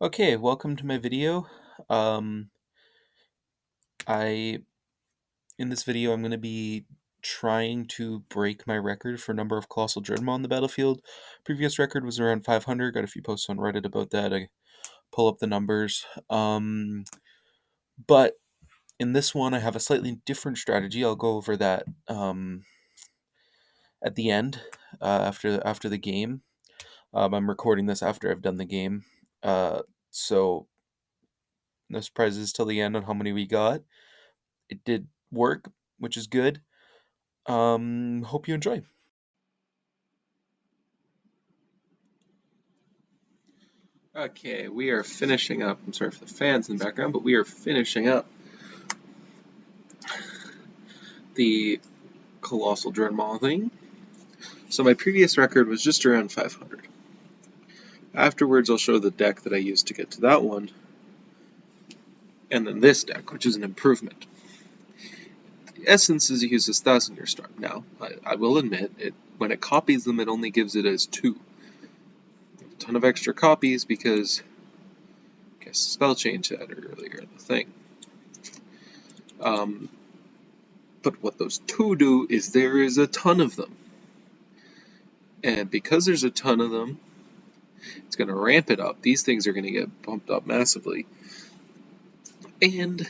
Okay, welcome to my video. Um, I in this video I'm going to be trying to break my record for number of Colossal Dreadmaw on the battlefield. Previous record was around 500. Got a few posts on Reddit about that. I pull up the numbers. But in this one I have a slightly different strategy. I'll go over that at the end after the game. I'm recording this after I've done the game. So no surprises till the end on how many we got. It did work, which is good. Hope you enjoy. Okay, we are finishing up. I'm sorry for the fans in the background, but we are finishing up the Colossal Dreadmaw thing. So my previous record was just around 500. Afterwards, I'll show the deck that I used to get to that one, and then this deck, which is an improvement. The essence is it uses 1000-year storm. Now, I will admit, when it copies them, it only gives it as 2. A ton of extra copies because I guess spell change had earlier in the thing. But what those 2 do is there is a ton of them. And because there's a ton of them, it's going to ramp it up. These things are going to get bumped up massively. And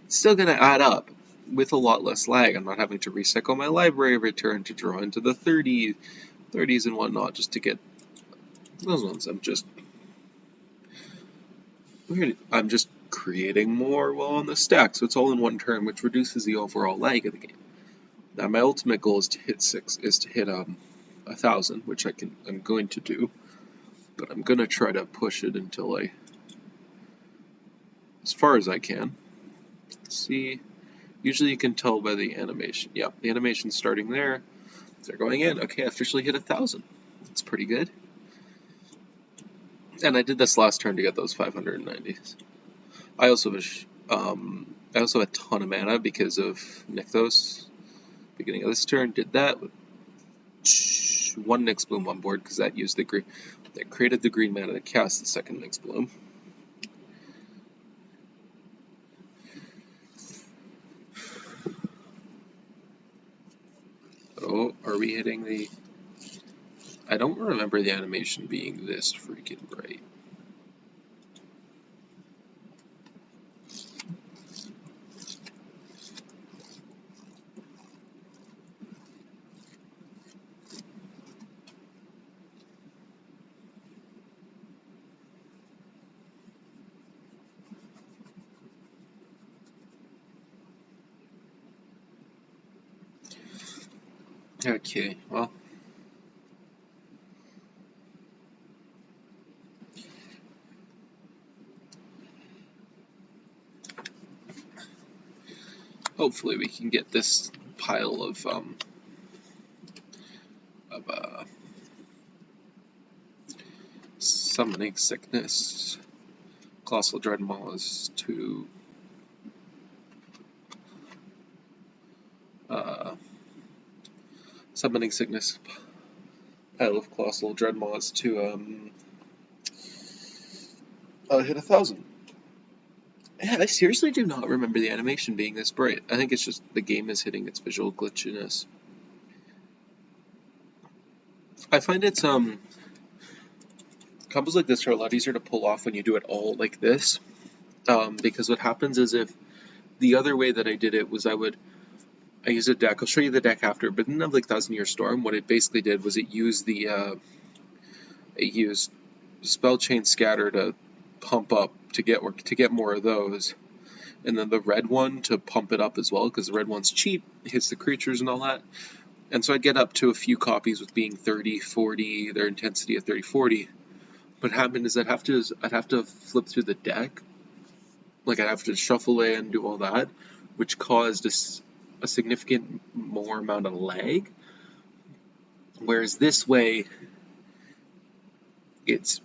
it's still going to add up with a lot less lag. I'm not having to recycle my library return to draw into the 30s and whatnot just to get those ones. I'm just creating more while on the stack, so it's all in one turn, which reduces the overall lag of the game. Now my ultimate goal is to hit 1,000, which I'm going to do, but I'm gonna try to push it until as far as I can. Let's see. Usually you can tell by the animation. Yeah, the animation's starting there. They're going in. Okay, I officially hit 1,000. That's pretty good. And I did this last turn to get those 590s. I also have a ton of mana because of Nykthos. Beginning of this turn, did that with 1 Nyx Bloom on board because that used the green. That created the green mana to cast the second Nyx Bloom. Oh, are we hitting the... I don't remember the animation being this freaking bright. Okay, well... hopefully we can get this pile of Summoning Sickness. Colossal Dreadmaw is to Summoning Sickness pile of Colossal Dreadmaw is to hit 1,000. Yeah, I seriously do not remember the animation being this bright. I think it's just the game is hitting its visual glitchiness. I find it's combos like this are a lot easier to pull off when you do it all like this. Because what happens is if the other way that I did it was I use a deck. I'll show you the deck after, but in like 1000-year storm, what it basically did was it used Spell Chain Scatter to pump up to get more of those, and then the red one to pump it up as well because the red one's cheap, hits the creatures and all that. And so I'd get up to a few copies with being 30, 40, their intensity at 30, 40. What happened is I'd have to flip through the deck, like I'd have to shuffle in and do all that, which caused a significant more amount of lag. Whereas this way, it's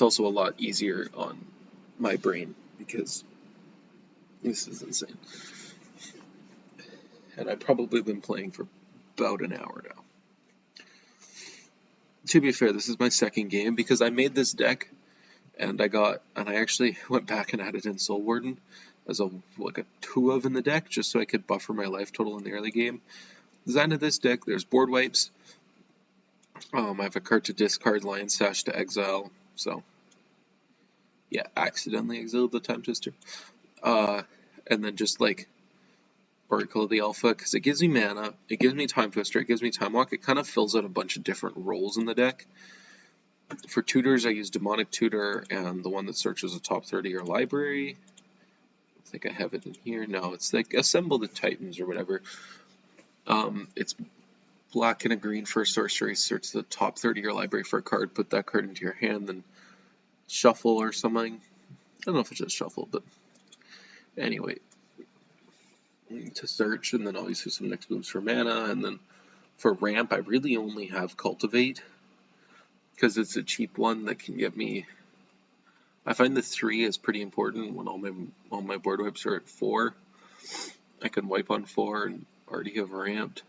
also a lot easier on my brain because this is insane. And I've probably been playing for about an hour now. To be fair, this is my second game because I made this deck and I actually went back and added in Soul Warden as a 2 of in the deck, just so I could buffer my life total in the early game. Design of this deck, there's board wipes. I have a card to discard, Lion Sash to exile, so yeah, accidentally exiled the Time Twister. And then just like Oracle of the Alpha, because it gives me mana, it gives me Time Twister, it gives me Time Walk, it kind of fills out a bunch of different roles in the deck. For tutors, I use Demonic Tutor and the one that searches the top 30 or library. I think I have it in here. No, it's like Assemble the Titans or whatever. It's black and a green for a sorcery. Search the top 30 or library for a card, put that card into your hand, then shuffle or something. I don't know if it's just shuffle, but anyway. To search, and then obviously some next moves for mana, and then for ramp, I really only have Cultivate, because it's a cheap one that can get me. I find the 3 is pretty important when all my board wipes are at 4. I can wipe on 4 and already have ramped.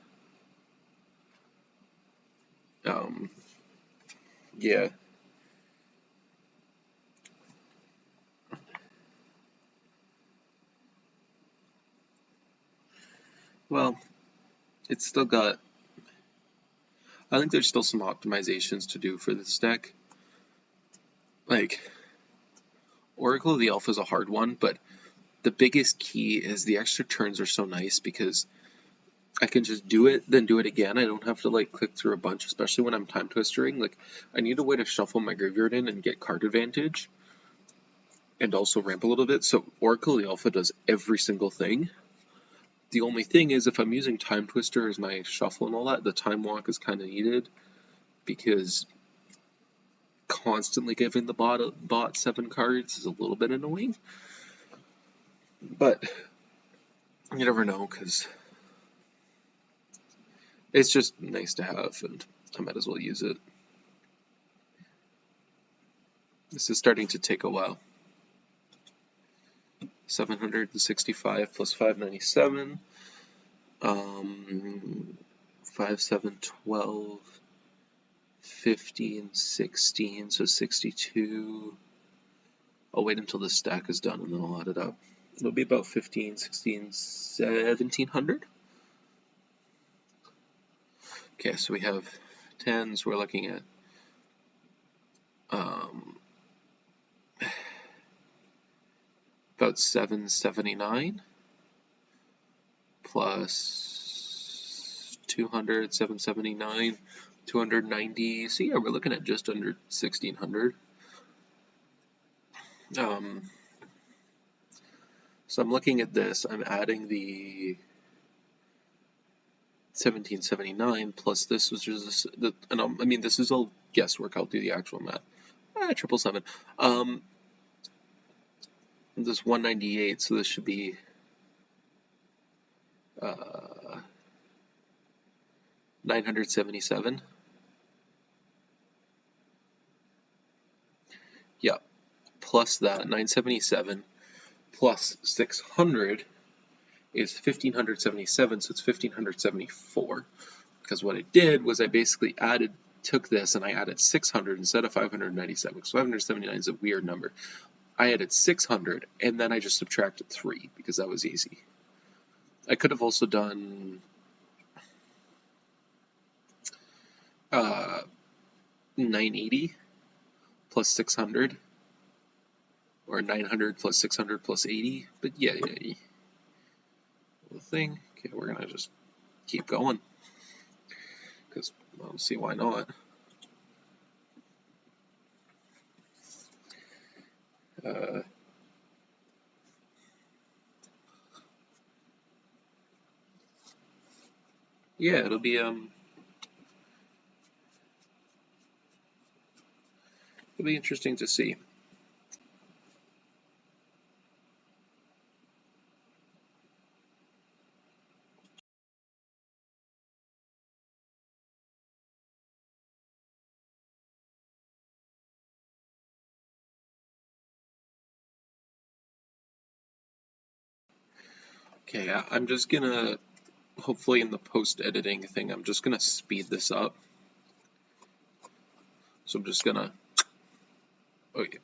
Yeah. Well, it's still got. I think there's still some optimizations to do for this deck. Like, Oracle of the Alpha is a hard one, but the biggest key is the extra turns are so nice because I can just do it, then do it again. I don't have to like click through a bunch, especially when I'm Time Twistering. Like, I need a way to shuffle my graveyard in and get card advantage, and also ramp a little bit. So Oracle of the Alpha does every single thing. The only thing is, if I'm using Time Twister as my shuffle and all that, the Time Walk is kind of needed, because constantly giving the bot 7 cards is a little bit annoying. But you never know, because it's just nice to have, and I might as well use it. This is starting to take a while. 765 plus 597. 5, 7, 12, 15, 16, so 62. I'll wait until this stack is done and then I'll add it up. It'll be about 15, 16, 1700. Okay, so we have 10s. We're looking at about 779 plus 200, 779, 290. So yeah, we're looking at just under 1600. So I'm looking at this. I'm adding the 1779 plus this, which is and I mean, this is all guesswork. I'll do the actual math. 777. This 198, so this should be 977. Yeah, plus that 977 plus 600 is 1577, so it's 1574. Because what I did was I basically took this and I added 600 instead of 597, because 579 is a weird number. I added 600 and then I just subtracted 3 because that was easy. I could have also done 980 plus 600, or 900 plus 600 plus 80, but yeah. The thing, okay, we're gonna just keep going, because I don't see why not. Yeah, it'll be interesting to see. Okay, I'm just gonna, hopefully in the post-editing thing, I'm just gonna speed this up. So I'm just gonna, okay.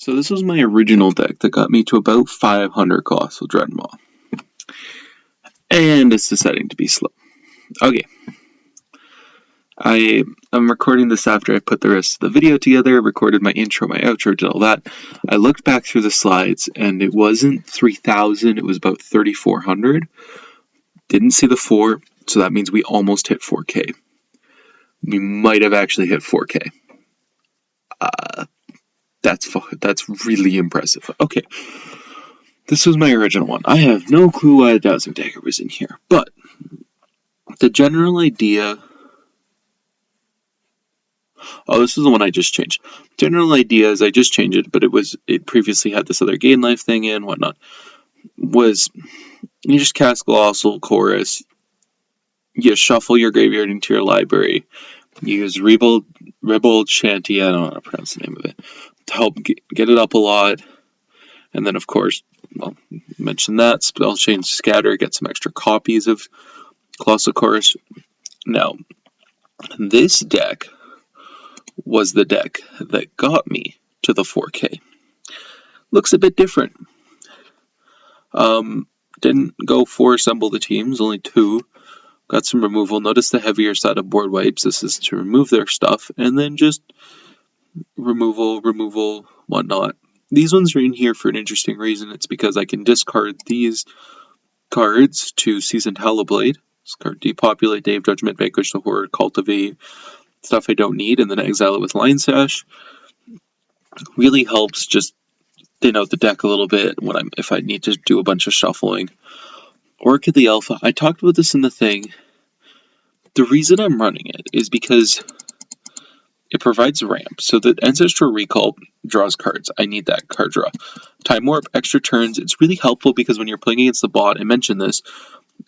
So this was my original deck that got me to about 500 Colossal Dreadmaw. And it's deciding to be slow. Okay. I'm recording this after I put the rest of the video together, recorded my intro, my outro, did all that. I looked back through the slides, and it wasn't 3,000, it was about 3,400. Didn't see the 4, so that means we almost hit 4K. We might have actually hit 4K. That's really impressive. Okay. This was my original one. I have no clue why a Dazzler Dagger was in here, but the general idea... Oh, this is the one I just changed. General idea is I just changed it, but it previously had this other gain life thing in, whatnot. Was you just cast Colossal Chorus, you shuffle your graveyard into your library, you use Ribald Shanty, I don't know how to pronounce the name of it, to help get it up a lot, and then of course, well, mention that, Spell Chain Scatter, get some extra copies of Colossal Chorus. Now, this deck was the deck that got me to the 4K. Looks a bit different. Didn't go 4 assemble the teams, only 2. Got some removal. Notice the heavier side of board wipes. This is to remove their stuff, and then just removal, whatnot. These ones are in here for an interesting reason. It's because I can discard these cards to Seasoned Hellblade. This card depopulate, Day of Judgment, Vanquish the Horde, Cultivate, stuff I don't need, and then exile it with Line Sash. Really helps just thin out the deck a little bit if I need to do a bunch of shuffling. Orchid the Alpha, I talked about this in the thing. The reason I'm running it is because it provides ramp, so that Ancestral Recall draws cards. I need that card draw. Time Warp, extra turns, it's really helpful because when you're playing against the bot, I mentioned this,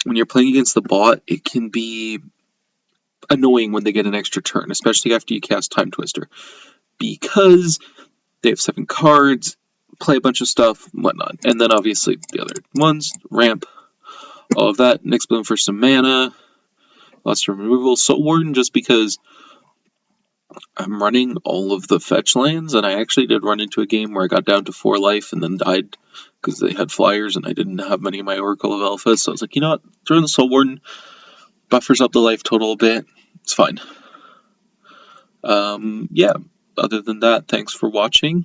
when you're playing against the bot, it can be annoying when they get an extra turn, especially after you cast Time Twister, because they have 7 cards, play a bunch of stuff, whatnot. And then obviously the other ones, ramp, all of that. Next Bloom for some mana, lots of removal. Soul Warden just because I'm running all of the fetch lands, and I actually did run into a game where I got down to 4 life and then died because they had flyers and I didn't have many of my Oracle of Alpha. So I was like, you know what, throw in the Soul Warden, buffers up the life total a bit, it's fine. Yeah, other than that, thanks for watching.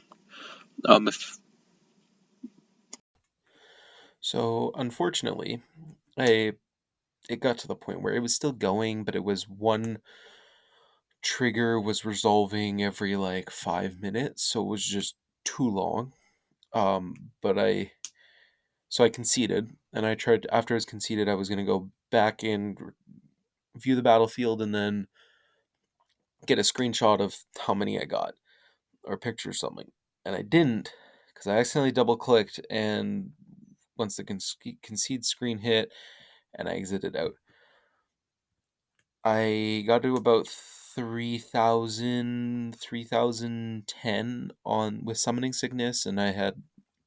So unfortunately, it got to the point where it was still going, but it was one trigger was resolving every like 5 minutes, so it was just too long. But I conceded, and I tried after I was conceded, I was gonna go back and view the battlefield and then get a screenshot of how many I got or a picture or something, and I didn't because I accidentally double clicked, and once the concede screen hit, and I exited out. I got to about 3,010 on with Summoning Sickness, and I had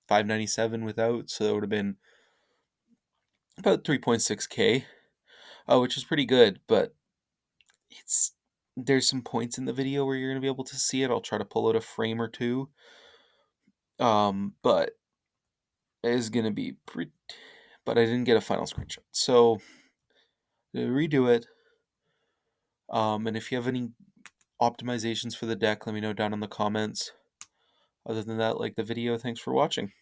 597 without, so that would have been about 3.6k, which is pretty good, but it's there's some points in the video where you're going to be able to see it. I'll try to pull out a frame or two, but it is going to be pretty... But I didn't get a final screenshot, so redo it. And if you have any optimizations for the deck, let me know down in the comments. Other than that, like the video. Thanks for watching.